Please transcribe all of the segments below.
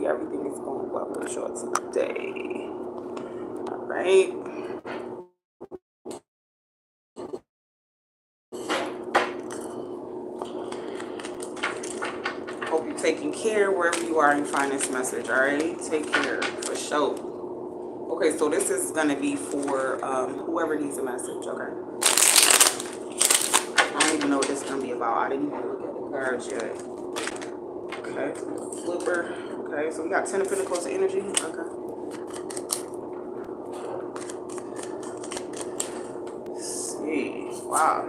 hopefully everything is going well with y'all today. All right. Hope you're taking care wherever you are and find this message. All right. Take care for sure. Okay, so this is gonna be for whoever needs a message. Okay. I don't even know what this is gonna be about. I didn't even look at the cards yet. Okay. Flipper. Okay, so we got 10 of Pentacles energy. Okay. Wow.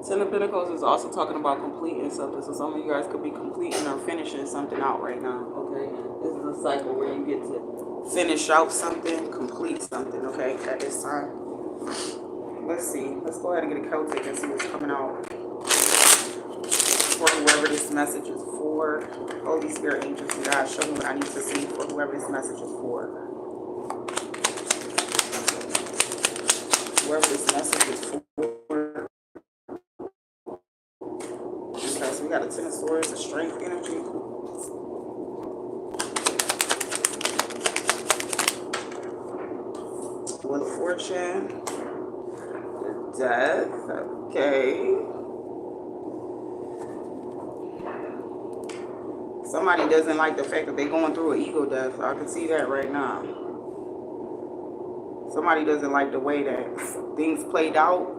10 of Pentacles is also talking about completing something. So some of you guys could be completing or finishing something out right now. Okay. This is a cycle where you get to finish out something, complete something. Okay. At this time. Let's see. Let's go ahead and get a Celtic and see what's coming out for whoever this message is for. Holy Spirit, angels, and God, show me what I need to see for whoever this message is for. Whoever this message is for. Okay, so we got a 10 of Swords, a Strength energy. Wheel of Fortune. The Death. Okay. Somebody doesn't like the fact that they're going through an ego death. I can see that right now. Somebody doesn't like the way that things played out.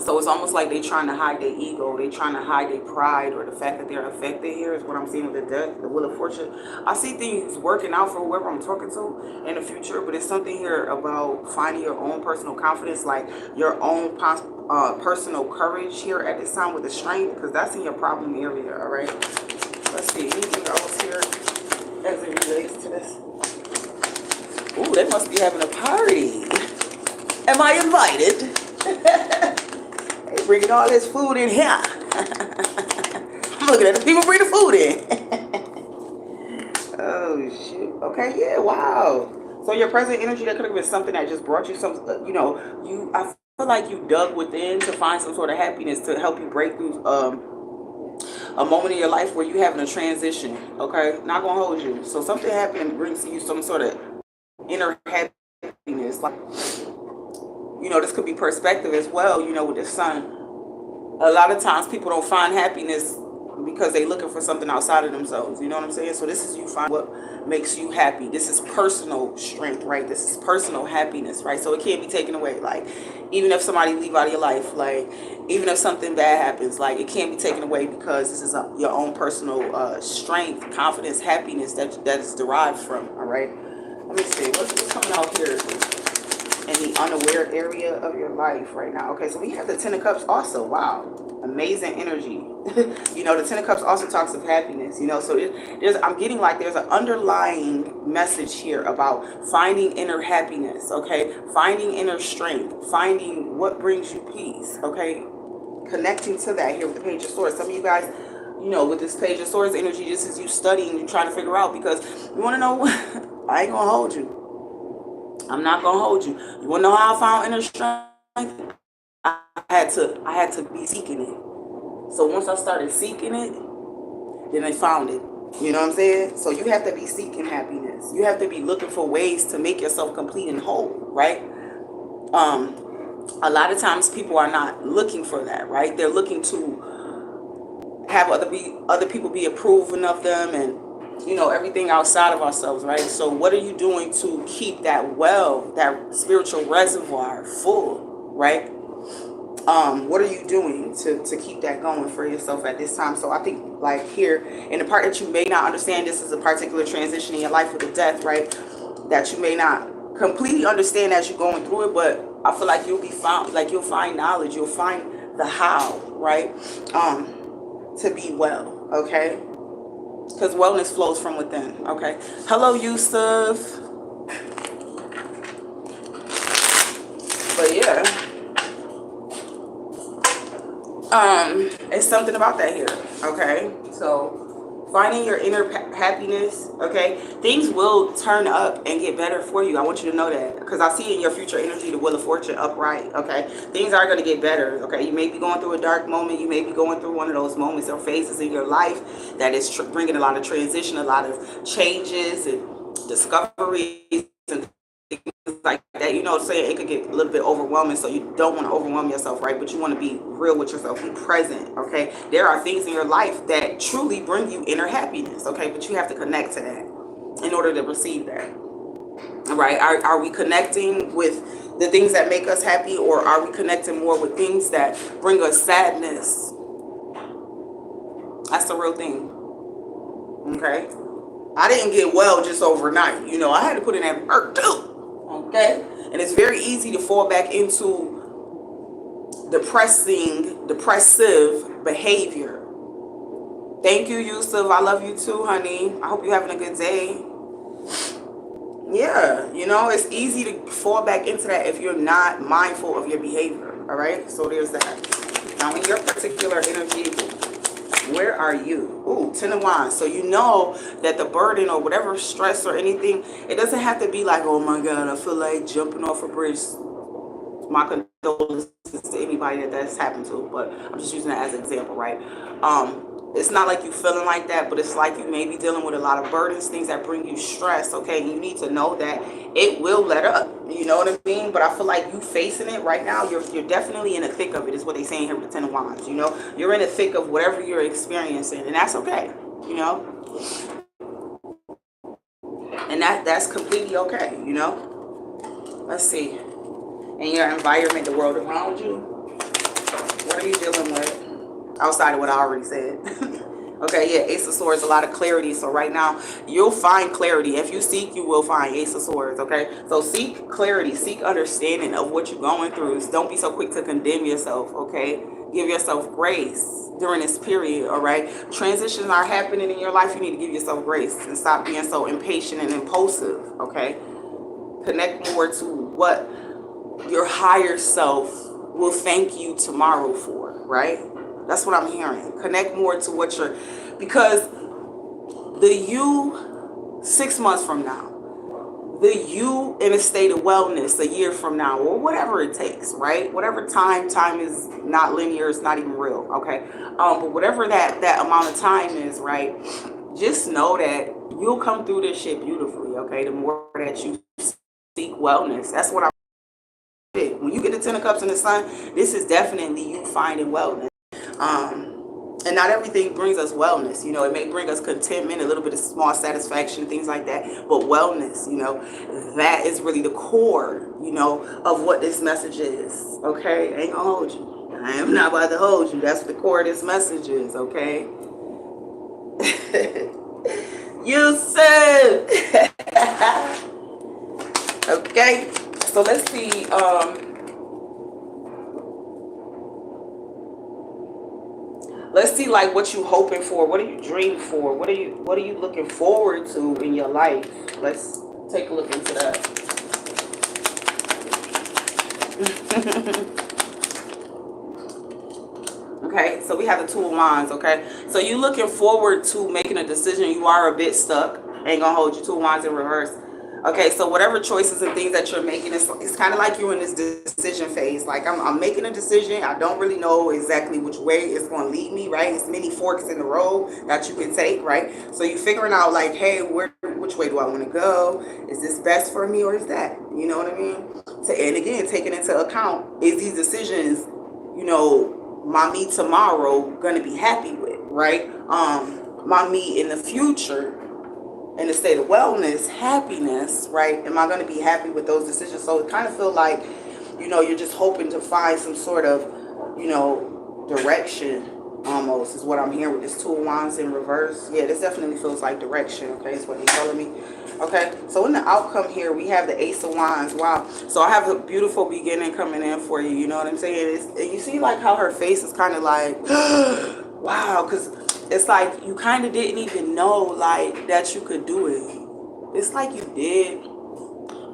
So it's almost like they're trying to hide their ego. They're trying to hide their pride or the fact that they're affected here is what I'm seeing with the Death, the Wheel of Fortune. I see things working out for whoever I'm talking to in the future, but it's something here about finding your own personal confidence, like your own personal courage here at this time with the Strength, because that's in your problem area, all right? Let's see, anything else here as it relates to this? Ooh, they must be having a party. Am I invited? They bringing all this food in here. I'm looking at the people bring the food in. Oh, shoot. Okay, yeah, wow. So your present energy, that could have been something that just brought you some, I feel like you dug within to find some sort of happiness to help you break through a moment in your life where you're having a transition, okay? Not gonna hold you. So something happened and brings you some sort of inner happiness. Like, this could be perspective as well, with the Sun. A lot of times people don't find happiness because they're looking for something outside of themselves. You know what I'm saying? So this is you find what makes you happy. This is personal strength, right? This is personal happiness, right? So it can't be taken away. Like, even if somebody leave out of your life, like, even if something bad happens, like, it can't be taken away because this is your own personal strength, confidence, happiness that is derived from, all right? Let me see. What's coming out here in the unaware area of your life right now? Okay, so we have the 10 of Cups also. Wow. Amazing energy. The 10 of Cups also talks of happiness, so I'm getting like there's an underlying message here about finding inner happiness, okay? Finding inner strength, finding what brings you peace, okay? Connecting to that here with the Page of Swords. Some of you guys, with this Page of Swords energy, this is you studying and trying to figure out, because you want to know, I ain't gonna hold you. I'm not gonna hold you. You wanna know how I found inner strength? I had to be seeking it. So once I started seeking it, then I found it. You know what I'm saying? So you have to be seeking happiness. You have to be looking for ways to make yourself complete and whole, right? A lot of times people are not looking for that, right? They're looking to have other people be approving of them and everything outside of ourselves, right? So what are you doing to keep that that spiritual reservoir full, right? What are you doing to keep that going for yourself at this time? So I think like here in the part that you may not understand, this is a particular transition in your life with the Death, right? That you may not completely understand as you're going through it, but I feel like you'll find knowledge, you'll find the how, right? To be well, okay? Because wellness flows from within, okay? Hello, Yusuf. But yeah. It's something about that here, okay? So finding your inner happiness, okay, things will turn up and get better for you. I want you to know that, because I see in your future energy the Wheel of Fortune upright, okay. Things are going to get better, okay. You may be going through a dark moment. You may be going through one of those moments or phases in your life that is bringing a lot of transition, a lot of changes and discoveries and like that, you know what I'm saying? It could get a little bit overwhelming, so you don't want to overwhelm yourself, right? But you want to be real with yourself, be present, okay? There are things in your life that truly bring you inner happiness, okay? But you have to connect to that in order to receive that, all right? Are we connecting with the things that make us happy, or are we connecting more with things that bring us sadness? That's the real thing, okay? I didn't get well just overnight, you know. I had to put in that work too. Okay, and it's very easy to fall back into depressive behavior. Thank you, Yusuf. I love you too, honey. I hope you're having a good day. Yeah, you know, it's easy to fall back into that if you're not mindful of your behavior. All right, so there's that. Now, in your particular energy, where are you? Ooh, 10 of Wands. So you know that the burden or whatever stress or anything, it doesn't have to be like, oh my God, I feel like jumping off a bridge. My condolences to anybody that that's happened to, but I'm just using that as an example, right? It's not like you feeling like that, but it's like you may be dealing with a lot of burdens, things that bring you stress, okay? You need to know that it will let up, you know what I mean? But I feel like you facing it right now, you're definitely in the thick of it, is what they saying here with the 10 of Wands, you know? You're in the thick of whatever you're experiencing, and that's okay, you know? And that's completely okay, you know? Let's see. In your environment, the world around you, what are you dealing with? Outside of what I already said. Okay, yeah, Ace of Swords, a lot of clarity. So right now, you'll find clarity. If you seek, you will find, Ace of Swords, okay? So seek clarity, seek understanding of what you're going through. Don't be so quick to condemn yourself, okay? Give yourself grace during this period, all right? Transitions are happening in your life. You need to give yourself grace and stop being so impatient and impulsive, okay? Connect more to what your higher self will thank you tomorrow for, right? That's what I'm hearing. Connect more to what you're, because the you 6 months from now, the you in a state of wellness a year from now, or whatever it takes, right? Whatever time is not linear, it's not even real, okay? But whatever that amount of time is, right? Just know that you'll come through this shit beautifully, okay? The more that you seek wellness, that's what I'm. When you get the 10 of Cups in the Sun, this is definitely you finding wellness. And not everything brings us wellness, you know. It may bring us contentment, a little bit of small satisfaction, things like that. But wellness, you know, that is really the core, you know, of what this message is. Okay, I ain't gonna hold you. I am not about to hold you. That's what the core of this message is. Okay. Yusuf. Okay. So let's see. Let's see, like, what you hoping for. What are you dreaming for? What are you looking forward to in your life? Let's take a look into that. Okay, so we have the 2 of Wands. Okay, so you looking forward to making a decision. You are a bit stuck. Ain't gonna hold you. 2 of Wands in reverse. Okay, so whatever choices and things that you're making, it's kind of like you're in this decision phase. Like, I'm making a decision. I don't really know exactly which way it's going to lead me, right? It's many forks in the road that you can take, right? So you're figuring out, like, hey, which way do I want to go? Is this best for me, or is that? You know what I mean? And again, taking into account, is these decisions, you know, my me tomorrow going to be happy with, right? My me in the future, in a state of wellness, happiness, right? Am I going to be happy with those decisions? So it kind of feels like, you know, you're just hoping to find some sort of, you know, direction, almost, is what I'm hearing with this 2 of Wands in reverse. Yeah, this definitely feels like direction, okay? Is what they're telling me. Okay, so in the outcome here, we have the Ace of Wands. Wow. So I have a beautiful beginning coming in for you. You know what I'm saying? And you see, like, how her face is kind of like, wow, because it's like you kind of didn't even know, like, that you could do it. It's like you did,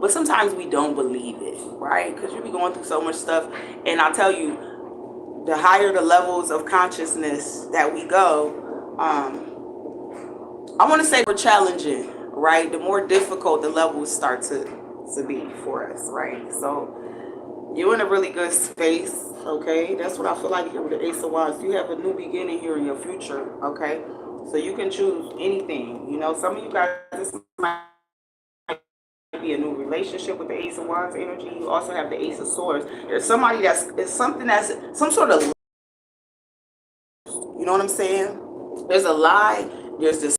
but sometimes we don't believe it, right? Because you be going through so much stuff. And I'll tell you, the higher the levels of consciousness that we go, I want to say we're challenging, right? The more difficult the levels start to be for us, right? So you're in a really good space, okay? That's what I feel like here with the Ace of Wands. You have a new beginning here in your future, okay? So you can choose anything. You know, some of you guys, this might be a new relationship with the Ace of Wands energy. You also have the Ace of Swords. There's somebody it's something that's some sort of, you know what I'm saying? There's a lie. There's this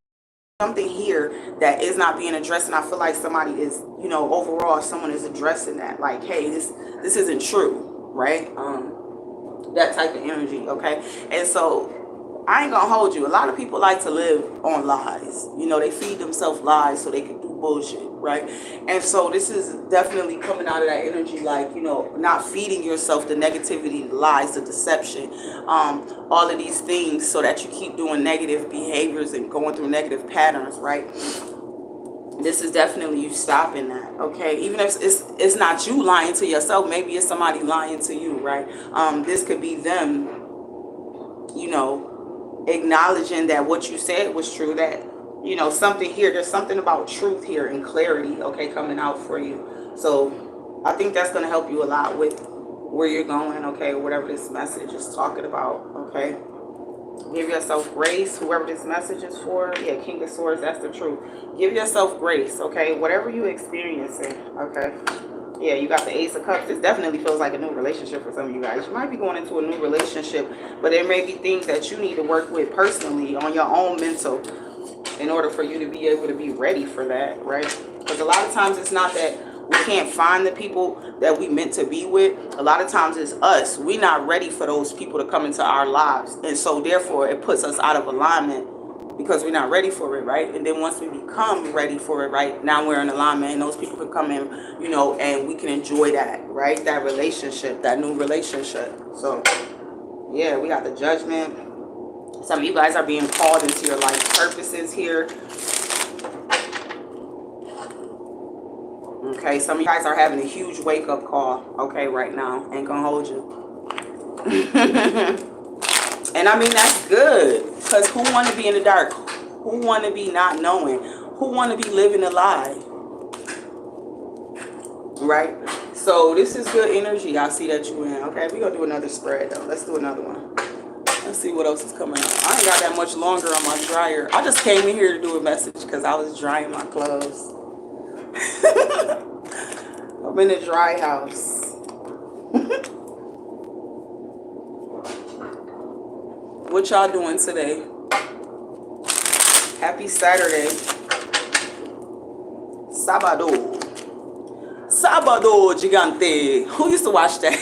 something here that is not being addressed, and I feel like somebody is, you know, overall someone is addressing that, like, hey, this isn't true, right? That type of energy, okay? And so I ain't gonna hold you. A lot of people like to live on lies. You know, they feed themselves lies so they can do bullshit, right? And so this is definitely coming out of that energy, like, you know, not feeding yourself the negativity, the lies, the deception, all of these things, so that you keep doing negative behaviors and going through negative patterns, right? This is definitely you stopping that, okay? Even if it's not you lying to yourself, maybe it's somebody lying to you, right? This could be them, you know, acknowledging that what you said was true, that, you know, something here, there's something about truth here and clarity, okay, coming out for you. So I think that's going to help you a lot with where you're going, okay, whatever this message is talking about, okay? Give yourself grace, whoever this message is for. Yeah, King of Swords, that's the truth. Give yourself grace, okay, whatever you experiencing, okay? Yeah, you got the Ace of Cups. This definitely feels like a new relationship for some of you guys. You might be going into a new relationship, but there may be things that you need to work with personally on your own mental in order for you to be able to be ready for that, right? Because a lot of times it's not that we can't find the people that we meant to be with. A lot of times it's us. We're not ready for those people to come into our lives. And so therefore it puts us out of alignment because we're not ready for it, right? And then once we become ready for it, right, now we're in alignment and those people can come in, you know, and we can enjoy that, right? That relationship, that new relationship. So, yeah, we got the Judgment. Some of you guys are being called into your life purposes here. Okay, some of you guys are having a huge wake-up call, okay, right now. Ain't gonna hold you. And I mean, that's good, because who want to be in the dark? Who want to be not knowing? Who want to be living a lie? Right? So this is good energy. I see that you in. Okay, we're going to do another spread, though. Let's do another one. Let's see what else is coming up. I ain't got that much longer on my dryer. I just came in here to do a message because I was drying my clothes. I'm in the dry house. What y'all doing today? Happy Saturday. Sábado. Sábado gigante. Who used to watch that?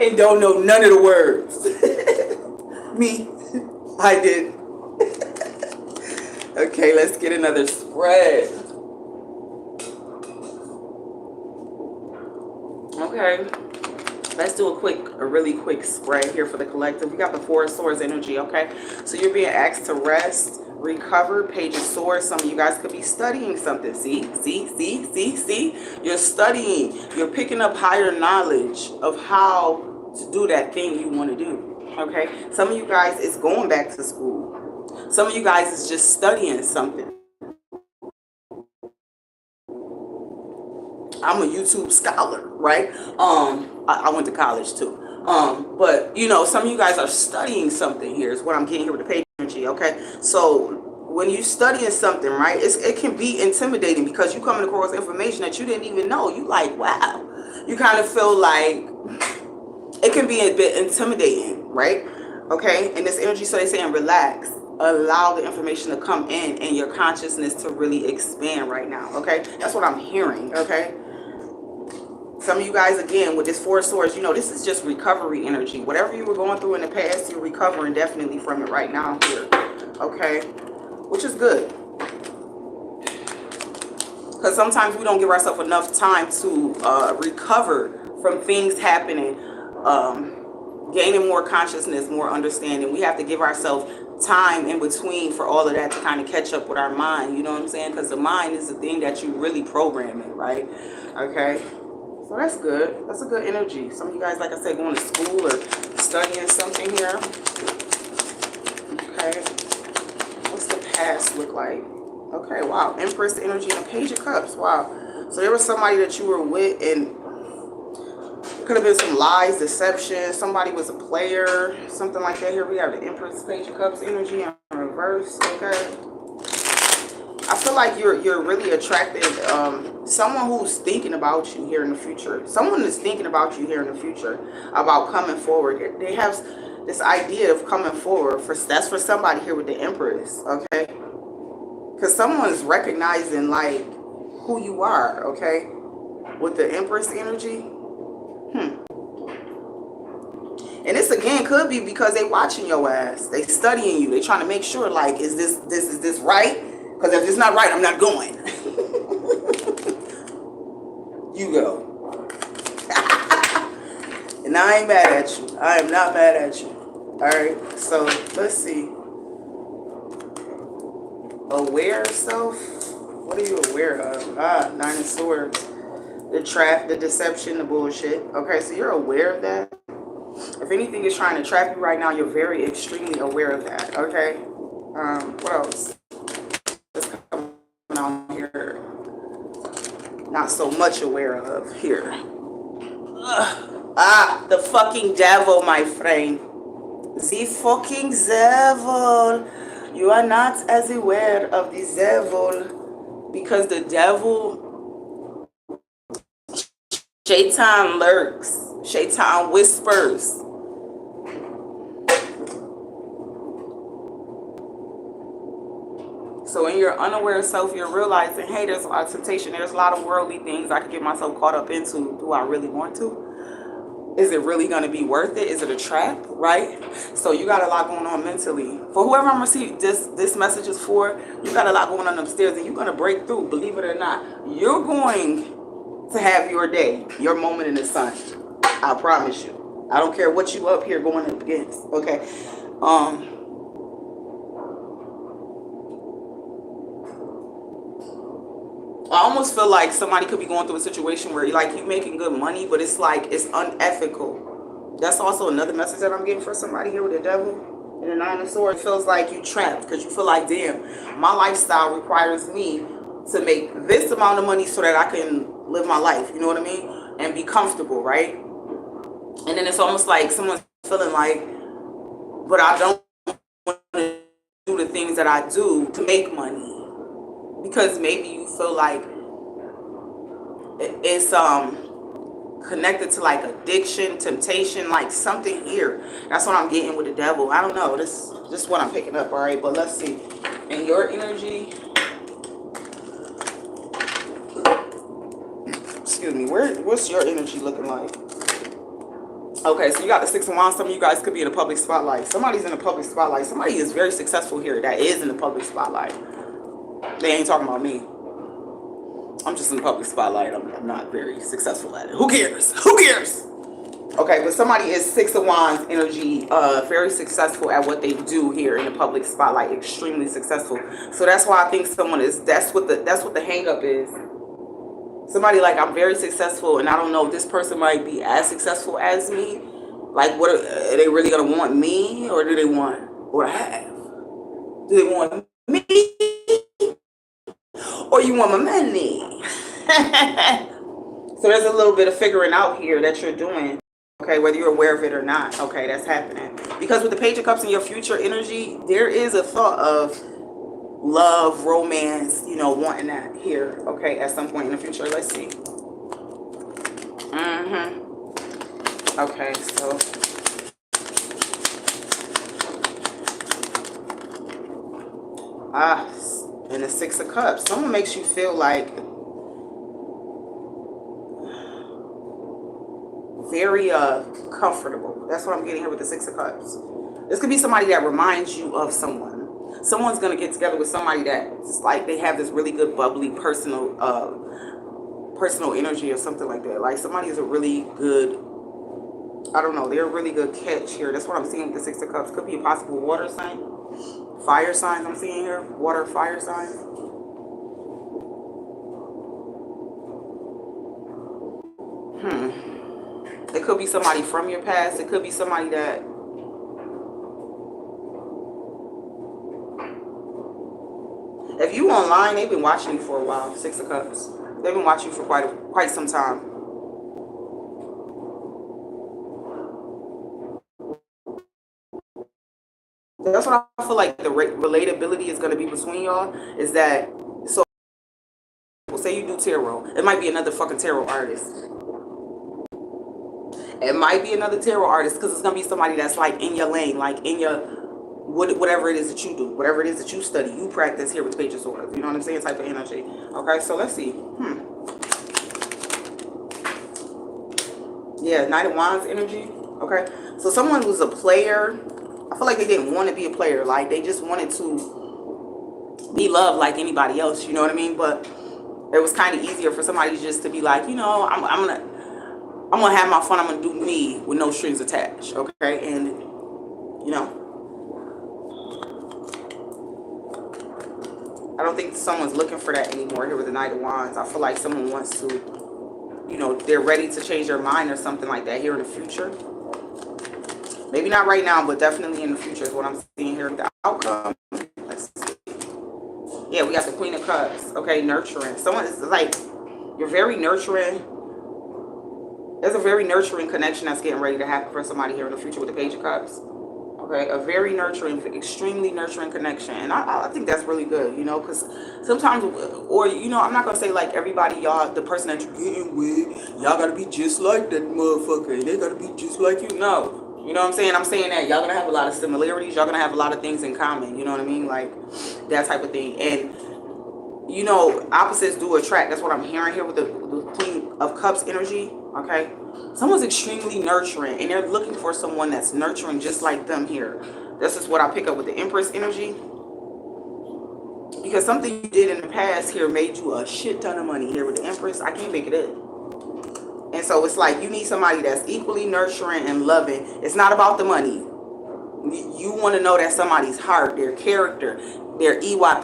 And don't know none of the words. Me. I did. Okay, let's get another spread. Okay. Let's do a really quick spread here for the collective. We got the Four of Swords energy, okay? So you're being asked to rest, recover, Page of Swords. Some of you guys could be studying something. See? You're studying. You're picking up higher knowledge of how to do that thing you want to do, okay? Some of you guys is going back to school. Some of you guys is just studying something. I'm a YouTube scholar, right? I went to college too. But you know, some of you guys are studying something here is what I'm getting here with the Page energy, okay? So when you're studying something, right, it can be intimidating because you're coming across information that you didn't even know. You like, wow. You kind of feel like it can be a bit intimidating, right? Okay, and this energy, so they're saying relax. Allow the information to come in and your consciousness to really expand right now, okay? That's what I'm hearing, okay? Some of you guys, again, with this Four of Swords, you know, this is just recovery energy. Whatever you were going through in the past, you're recovering definitely from it right now here, okay? Which is good. Because sometimes we don't give ourselves enough time to recover from things happening, gaining more consciousness, more understanding. We have to give ourselves time in between for all of that to kind of catch up with our mind, you know what I'm saying? Because the mind is the thing that you really program it, right? Okay, so that's good. That's a good energy. Some of you guys, like I said, going to school or studying something here. Okay, past look like? Okay, wow. Empress energy and a Page of Cups. Wow. So there was somebody that you were with, and it could have been some lies, deception. Somebody was a player, something like that. Here we have the Empress, Page of Cups energy in reverse. Okay. I feel like you're really attracted someone who's thinking about you here in the future. Someone is thinking about you here in the future about coming forward. They have this idea of coming forward. That's for somebody here with the Empress, okay? Because someone's recognizing like who you are, okay? With the Empress energy. And this again could be because they watching your ass. They studying you. They trying to make sure like, is this right? Because if it's not right, I'm not going. You go. And I ain't mad at you. I am not mad at you. Alright, so let's see. Aware of self? What are you aware of? Nine of Swords. The trap, the deception, the bullshit. Okay, so you're aware of that. If anything is trying to trap you right now, you're very extremely aware of that. Okay? What else? Let's come on here. Not so much aware of here. The fucking devil, my friend. The fucking devil. You are not as aware of the devil because the devil, Shaitan lurks, Shaitan whispers. So in your unaware self, you're realizing, hey, there's a lot of temptation. There's a lot of worldly things I could get myself caught up into. Do I really want to? Is it really going to be worth it? Is it a trap? Right? So you got a lot going on mentally. For whoever I'm receiving this message is for, you got a lot going on upstairs and you're going to break through, believe it or not. You're going to have your day, your moment in the sun. I promise you. I don't care what you up here going up against. Okay. I almost feel like somebody could be going through a situation where like you're making good money, but it's like it's unethical. That's also another message that I'm getting for somebody here with the devil and the Nine of Swords. It feels like you trapped because you feel like, damn, my lifestyle requires me to make this amount of money so that I can live my life. You know what I mean? And be comfortable, right? And then it's almost like someone's feeling like, but I don't want to do the things that I do to make money. Because maybe you feel like it's connected to like addiction, temptation, like something here. That's what I'm getting with the devil. I don't know. This is what I'm picking up, all right? But let's see. In your energy, excuse me, what's your energy looking like? Okay, so you got the Six of Wands. Some of you guys could be in a public spotlight. Somebody's in a public spotlight. Somebody is very successful here that is in the public spotlight. They ain't talking about me. I'm just in the public spotlight. I'm not very successful at it. Who cares? Who cares? Okay, but somebody is Six of Wands energy, very successful at what they do here in the public spotlight. Extremely successful. So that's why I think someone is. That's what the hang up is. Somebody like, I'm very successful, and I don't know if this person might be as successful as me. Like, what are they really gonna want me, or do they want what I have? Do they want me? Or you want my money? So there's a little bit of figuring out here that you're doing, okay, whether you're aware of it or not. Okay, that's happening. Because with the Page of Cups in your future energy, there is a thought of love, romance, you know, wanting that here, okay, at some point in the future. Let's see. Okay, so and the Six of Cups. Someone makes you feel like very comfortable. That's what I'm getting here with the Six of Cups. This could be somebody that reminds you of someone. Someone's gonna get together with somebody that's like they have this really good bubbly personal energy or something like that. Like somebody is a really good, I don't know, they're a really good catch here. That's what I'm seeing with the Six of Cups. Could be a possible water sign. Fire signs I'm seeing here. Water, fire signs. It could be somebody from your past. It could be somebody that If you online, they've been watching you for a while. Six of Cups. They've been watching you for quite some time. That's what I feel like the relatability is going to be between y'all. Is that, so say you do tarot, it might be another fucking tarot artist. It might be another tarot artist because it's going to be somebody that's like in your lane, like in your whatever it is that you do, whatever it is that you study, you practice here with the Page of Swords. You know what I'm saying? Type of energy. Okay, so let's see. Yeah, Knight of Wands energy. Okay, so someone who's a player, I feel like they didn't want to be a player. Like they just wanted to be loved like anybody else. You know what I mean? But it was kind of easier for somebody just to be like, you know, I'm gonna have my fun. I'm gonna do me with no strings attached. Okay, and you know, I don't think someone's looking for that anymore here with the Knight of Wands. I feel like someone wants to, you know, they're ready to change their mind or something like that here in the future. Maybe not right now, but definitely in the future is what I'm seeing here. The outcome, let's see. Yeah, we got the Queen of Cups. Okay, nurturing. Someone is like, you're very nurturing. There's a very nurturing connection that's getting ready to happen for somebody here in the future with the Page of Cups. Okay, a very nurturing, extremely nurturing connection. And I think that's really good, you know, because sometimes, or, you know, I'm not going to say like everybody, y'all, the person that you're getting with, y'all got to be just like that motherfucker. They got to be just like you. No. You know what I'm saying? I'm saying that y'all going to have a lot of similarities. Y'all going to have a lot of things in common. You know what I mean? Like that type of thing. And, you know, opposites do attract. That's what I'm hearing here with the Queen of Cups energy. Okay. Someone's extremely nurturing and they're looking for someone that's nurturing just like them here. This is what I pick up with the Empress energy. Because something you did in the past here made you a shit ton of money here with the Empress. I can't make it up. And so it's like you need somebody that's equally nurturing and loving. It's not about the money. You want to know that somebody's heart, their character, their iwa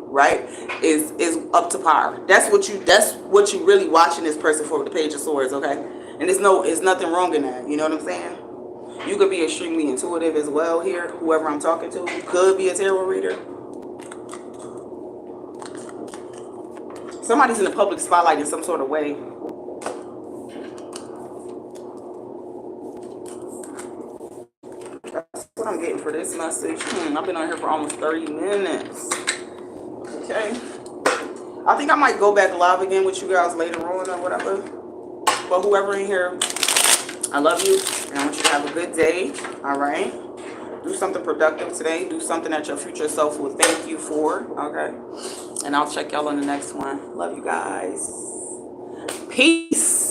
right, is up to par. That's what you really watching this person for with the Page of Swords, okay? And there's nothing wrong in that. You know what I'm saying? You could be extremely intuitive as well here. Whoever I'm talking to, you could be a tarot reader. Somebody's in the public spotlight in some sort of way. That's what I'm getting for this message. I've been on here for almost 30 minutes. Okay. I think I might go back live again with you guys later on or whatever. But whoever in here, I love you. And I want you to have a good day. All right. Do something productive today. Do something that your future self will thank you for. Okay. And I'll check y'all on the next one. Love you guys. Peace.